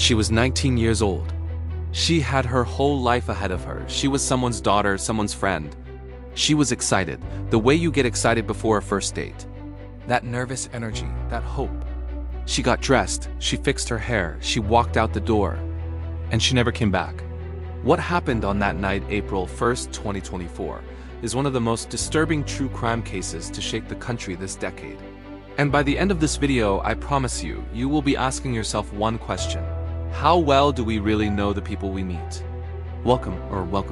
She was 19 years old. She had her whole life ahead of her. She was someone's daughter, someone's friend. She was excited, the way you get excited before a first date. That nervous energy, that hope. She got dressed, she fixed her hair, she walked out the door, and she never came back. What happened on that night, April 1st, 2024, is one of the most disturbing true crime cases to shake the country this decade. And by the end of this video, I promise you, you will be asking yourself one question. How well do we really know the people we meet? Welcome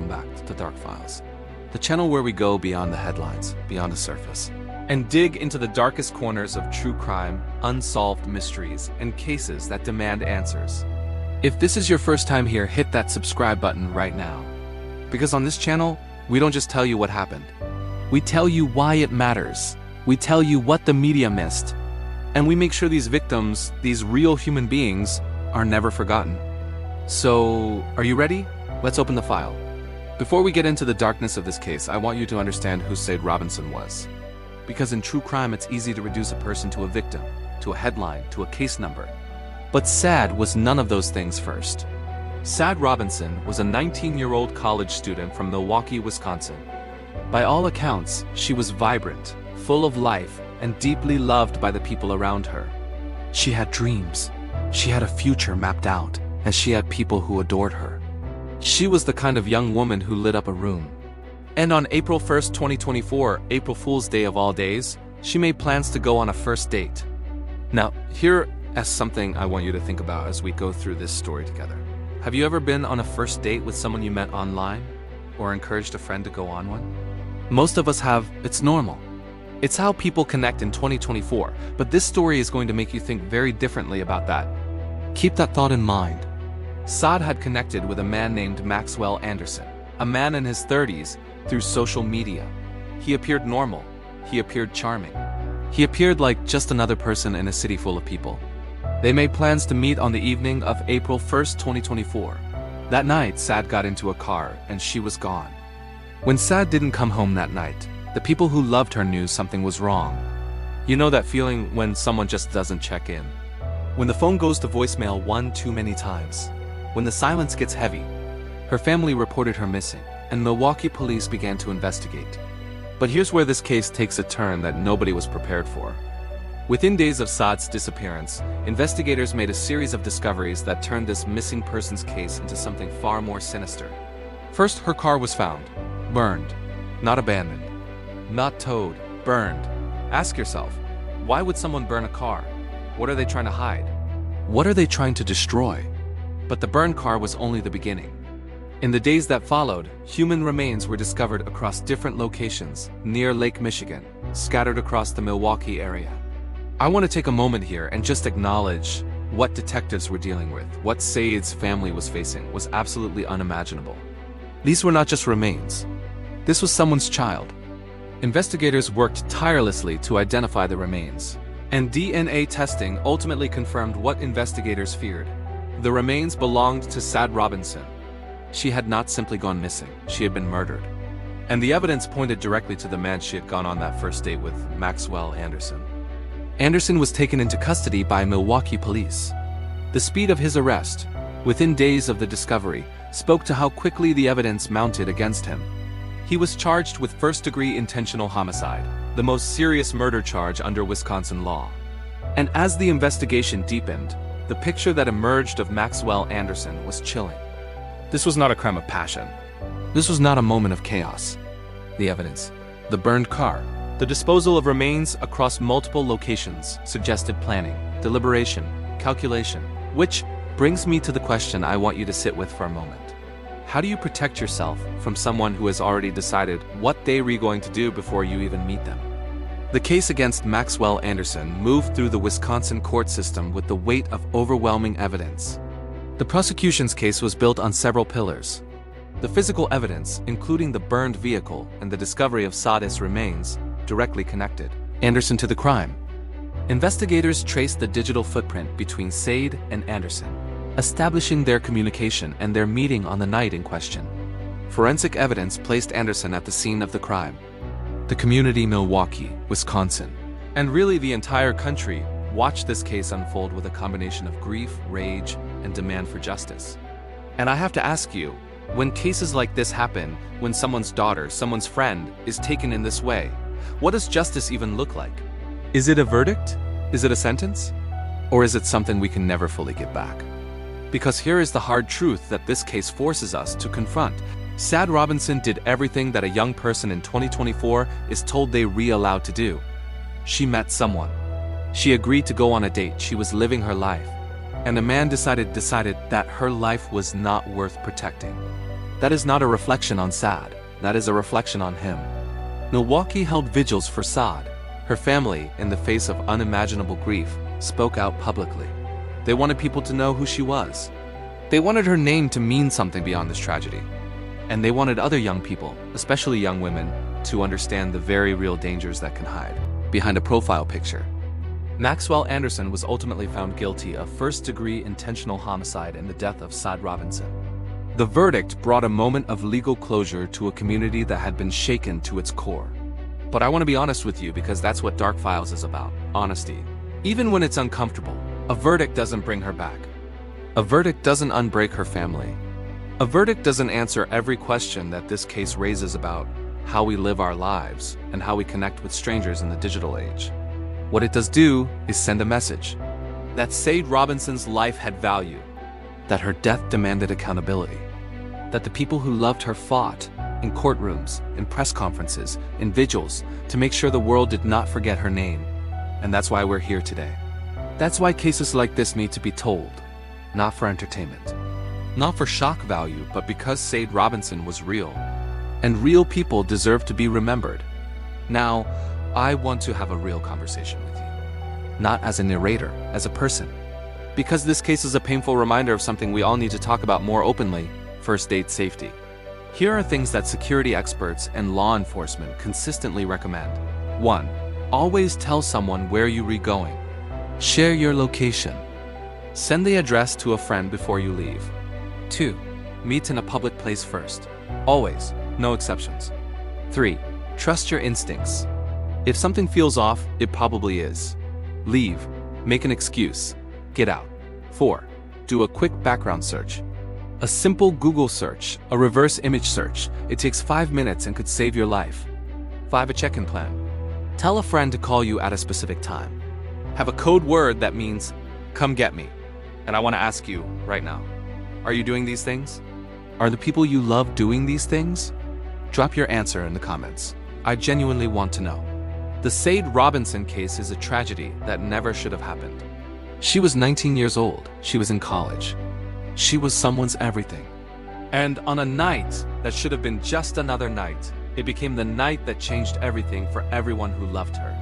back to Dark Files, the channel where we go beyond the headlines, beyond the surface, and dig into the darkest corners of true crime, unsolved mysteries, and cases that demand answers. If this is your first time here, hit that subscribe button right now. Because on this channel, we don't just tell you what happened. We tell you why it matters. We tell you what the media missed. And we make sure these victims, these real human beings, are never forgotten. So, are you ready? Let's open the file. Before we get into the darkness of this case, I want you to understand who Sade Robinson was. Because in true crime, it's easy to reduce a person to a victim, to a headline, to a case number. But Sade was none of those things first. Sade Robinson was a 19-year-old college student from Milwaukee, Wisconsin. By all accounts, she was vibrant, full of life, and deeply loved by the people around her. She had dreams. She had a future mapped out, and she had people who adored her. She was the kind of young woman who lit up a room. And on April 1st, 2024, April Fool's Day of all days, she made plans to go on a first date. Now, here is something I want you to think about as we go through this story together. Have you ever been on a first date with someone you met online, or encouraged a friend to go on one? Most of us have. It's normal. It's how people connect in 2024, but this story is going to make you think very differently about that. Keep that thought in mind. Sade had connected with a man named Maxwell Anderson, a man in his 30s, through social media. He appeared normal. He appeared charming. He appeared like just another person in a city full of people. They made plans to meet on the evening of April 1st, 2024. That night, Sade got into a car, and she was gone. When Sade didn't come home that night, the people who loved her knew something was wrong. You know that feeling when someone just doesn't check in? When the phone goes to voicemail one too many times. When the silence gets heavy. Her family reported her missing, and Milwaukee police began to investigate. But here's where this case takes a turn that nobody was prepared for. Within days of Sade's disappearance, investigators made a series of discoveries that turned this missing persons case into something far more sinister. First, her car was found. Burned. Not abandoned. Not towed. Burned. Ask yourself, why would someone burn a car? What are they trying to hide? What are they trying to destroy? But the burned car was only the beginning. In the days that followed, human remains were discovered across different locations near Lake Michigan, scattered across the Milwaukee area. I want to take a moment here and just acknowledge what detectives were dealing with. What Sade's family was facing was absolutely unimaginable. These were not just remains. This was someone's child. Investigators worked tirelessly to identify the remains, and DNA testing ultimately confirmed what investigators feared. The remains belonged to Sade Robinson. She had not simply gone missing, she had been murdered. And the evidence pointed directly to the man she had gone on that first date with, Maxwell Anderson. Anderson was taken into custody by Milwaukee police. The speed of his arrest, within days of the discovery, spoke to how quickly the evidence mounted against him. He was charged with first-degree intentional homicide, the most serious murder charge under Wisconsin law. And as the investigation deepened, the picture that emerged of Maxwell Anderson was chilling. This was not a crime of passion. This was not a moment of chaos. The evidence, the burned car, the disposal of remains across multiple locations suggested planning, deliberation, calculation, which brings me to the question I want you to sit with for a moment. How do you protect yourself from someone who has already decided what they are going to do before you even meet them? The case against Maxwell Anderson moved through the Wisconsin court system with the weight of overwhelming evidence. The prosecution's case was built on several pillars. The physical evidence, including the burned vehicle and the discovery of Sade's remains, directly connected Anderson to the crime. Investigators traced the digital footprint between Sade and Anderson, establishing their communication and their meeting on the night in question. Forensic evidence placed Anderson at the scene of the crime. The community, Milwaukee, Wisconsin, and really the entire country, watched this case unfold with a combination of grief, rage, and demand for justice. And I have to ask you, when cases like this happen, when someone's daughter, someone's friend, is taken in this way, what does justice even look like? Is it a verdict? Is it a sentence? Or is it something we can never fully get back? Because here is the hard truth that this case forces us to confront. Sade Robinson did everything that a young person in 2024 is told they're allowed to do. She met someone. She agreed to go on a date. She was living her life. And a man decided that her life was not worth protecting. That is not a reflection on Sade. That is a reflection on him. Milwaukee held vigils for Sade. Her family, in the face of unimaginable grief, spoke out publicly. They wanted people to know who she was. They wanted her name to mean something beyond this tragedy. And they wanted other young people, especially young women, to understand the very real dangers that can hide behind a profile picture. Maxwell Anderson was ultimately found guilty of first-degree intentional homicide in the death of Sade Robinson. The verdict brought a moment of legal closure to a community that had been shaken to its core. But I want to be honest with you because that's what Dark Files is about, honesty. Even when it's uncomfortable, a verdict doesn't bring her back. A verdict doesn't unbreak her family. A verdict doesn't answer every question that this case raises about how we live our lives and how we connect with strangers in the digital age. What it does do is send a message that Sade Robinson's life had value, that her death demanded accountability, that the people who loved her fought in courtrooms, in press conferences, in vigils to make sure the world did not forget her name. And that's why we're here today. That's why cases like this need to be told, not for entertainment, not for shock value, but because Sade Robinson was real. And real people deserve to be remembered. Now, I want to have a real conversation with you. Not as a narrator, as a person. Because this case is a painful reminder of something we all need to talk about more openly: first date safety. Here are things that security experts and law enforcement consistently recommend. 1. Always tell someone where you're going. Share your location. Send the address to a friend before you leave. 2. Meet in a public place first. Always. No exceptions. 3. Trust your instincts. If something feels off, it probably is. Leave. Make an excuse. Get out. 4. Do a quick background search. A simple Google search, a reverse image search. It takes 5 minutes and could save your life. 5. A check-in plan. Tell a friend to call you at a specific time. Have a code word that means, "Come get me." And I want to ask you right now, are you doing these things? Are the people you love doing these things? Drop your answer in the comments. I genuinely want to know. The Sade Robinson case is a tragedy that never should have happened. She was 19 years old. She was in college. She was someone's everything. And on a night that should have been just another night, it became the night that changed everything for everyone who loved her.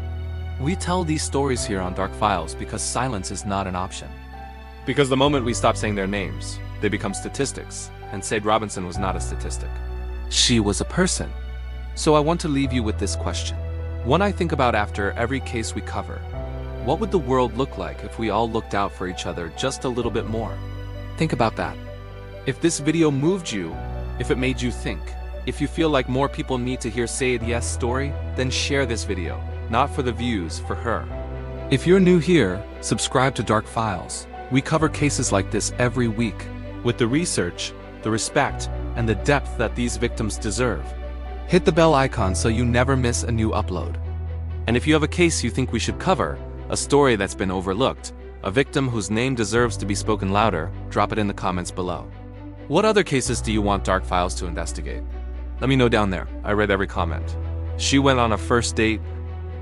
We tell these stories here on Dark Files because silence is not an option. Because the moment we stop saying their names, they become statistics, and Sade Robinson was not a statistic. She was a person. So I want to leave you with this question. One I think about after every case we cover. What would the world look like if we all looked out for each other just a little bit more? Think about that. If this video moved you, if it made you think, if you feel like more people need to hear Sade's story, then share this video. Not for the views, for her. If you're new here, subscribe to Dark Files. We cover cases like this every week, with the research, the respect, and the depth that these victims deserve. Hit the bell icon so you never miss a new upload. And if you have a case you think we should cover, a story that's been overlooked, a victim whose name deserves to be spoken louder, drop it in the comments below. What other cases do you want Dark Files to investigate? Let me know down there. I read every comment. She went on a first date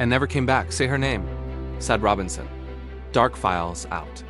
and never came back. Say her name. Sade Robinson. Dark Files out.